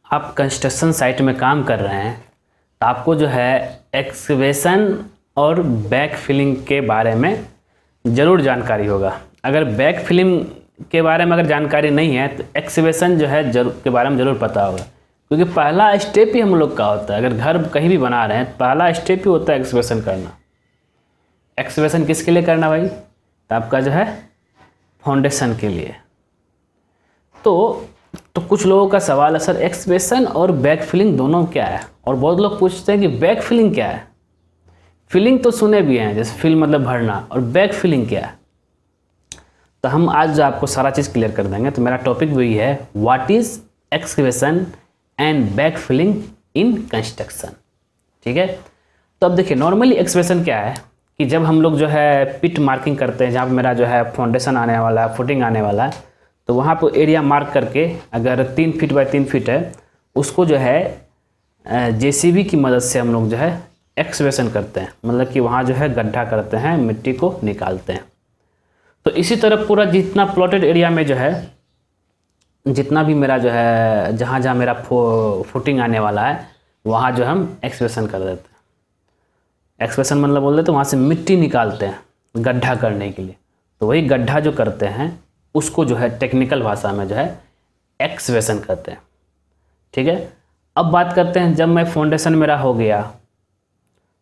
आप construction site में काम कर रहे हैं तो आपको जो है एक्सकेवेशन और बैक फिलिंग के बारे में ज़रूर जानकारी होगा। अगर बैक फिलिंग के बारे में अगर जानकारी नहीं है तो एक्सकेवेशन जो है के बारे में ज़रूर पता होगा, क्योंकि पहला स्टेप ही हम लोग का होता है। अगर घर कहीं भी बना रहे हैं तो पहला स्टेप ही होता है एक्सकेवेशन करना। एक्सकेवेशन किसके लिए करना भाई? तो आपका जो है फाउंडेशन के लिए। तो कुछ लोगों का सवाल है, सर एक्सकेवेशन और बैक फिलिंग दोनों क्या है? और बहुत लोग पूछते हैं कि बैक फिलिंग क्या है। फिलिंग तो सुने भी हैं, जैसे फिल मतलब भरना, और बैक फिलिंग क्या है? तो हम आज आपको सारा चीज़ क्लियर कर देंगे। तो मेरा टॉपिक वही है, what is excavation and back filling in construction. ठीक है, तो अब देखिए नॉर्मली एक्सकेवेशन क्या है कि जब हम लोग जो है पिट मार्किंग करते हैं, जहाँ पर मेरा जो है फाउंडेशन आने वाला है, फुटिंग आने वाला है, तो वहाँ पर एरिया मार्क करके अगर 3 फीट बाय 3 फीट है, उसको जो है जेसीबी की मदद से हम लोग जो है एक्सकेवेशन करते हैं, मतलब कि वहाँ जो है गड्ढा करते हैं, मिट्टी को निकालते हैं। तो इसी तरह पूरा जितना प्लॉटेड एरिया में जो है, जितना भी मेरा जो है जहाँ जहाँ मेरा फुटिंग आने वाला है, वहाँ जो हम एक्सकेवेशन कर देते हैं। एक्सकेवेशन मतलब बोल देते हैं वहाँ से मिट्टी निकालते हैं गड्ढा करने के लिए। तो वही गड्ढा जो करते हैं उसको जो है टेक्निकल भाषा में जो है एक्सकेवेशन करते हैं। ठीक है, अब बात करते हैं जब मैं फाउंडेशन मेरा हो गया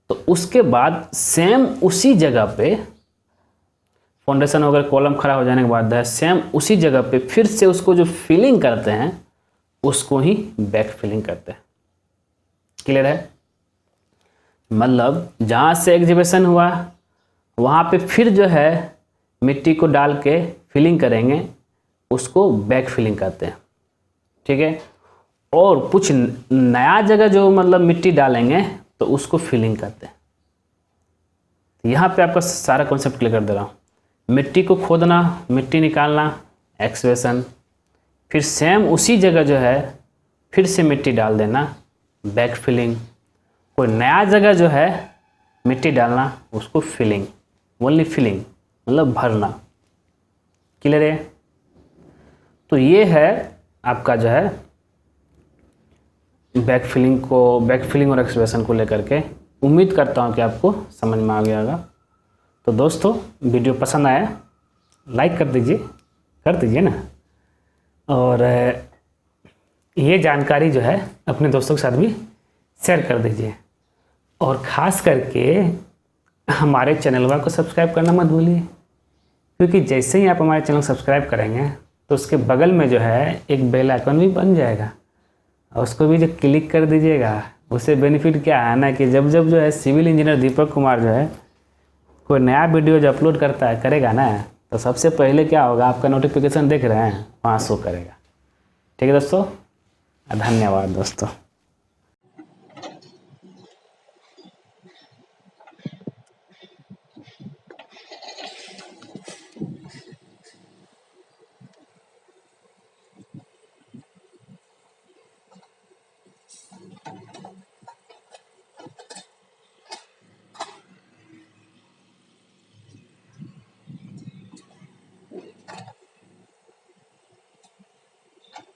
तो उसके बाद सेम उसी जगह पे फाउंडेशन वगैरह कॉलम खड़ा हो जाने के बाद है सेम उसी जगह पे फिर से उसको जो फिलिंग करते हैं उसको ही बैक फिलिंग करते हैं। क्लियर है? मतलब जहाँ से एक्सकेवेशन हुआ वहाँ पे फिर जो है मिट्टी को डाल के फिलिंग करेंगे, उसको बैक फिलिंग करते हैं। ठीक है, और कुछ नया जगह जो मतलब मिट्टी डालेंगे तो उसको फिलिंग करते हैं। यहाँ पे आपका सारा कॉन्सेप्ट क्लियर कर दे रहा हूँ। मिट्टी को खोदना, मिट्टी निकालना एक्सकेवेशन, फिर सेम उसी जगह जो है फिर से मिट्टी डाल देना बैक फिलिंग, कोई नया जगह जो है मिट्टी डालना उसको फिलिंग, ओनली फिलिंग मतलब भरना। क्लियर है? तो ये है आपका जो है बैक फिलिंग और एक्सकेवेशन को लेकर के। उम्मीद करता हूँ कि आपको समझ में आ गया होगा। तो दोस्तों वीडियो पसंद आया लाइक कर दीजिए ना, और ये जानकारी जो है अपने दोस्तों के साथ भी शेयर कर दीजिए, और ख़ास करके हमारे चैनल को सब्सक्राइब करना मत भूलिए, क्योंकि जैसे ही आप हमारे चैनल सब्सक्राइब करेंगे तो उसके बगल में जो है एक बेल आइकन भी बन जाएगा, और उसको भी जो क्लिक कर दीजिएगा। उससे बेनिफिट क्या है ना कि जब जो है सिविल इंजीनियर दीपक कुमार जो है कोई नया वीडियो जो अपलोड करेगा ना, तो सबसे पहले क्या होगा, आपका नोटिफिकेशन देख रहे हैं वहाँ शो करेगा। ठीक है दोस्तों, धन्यवाद दोस्तों।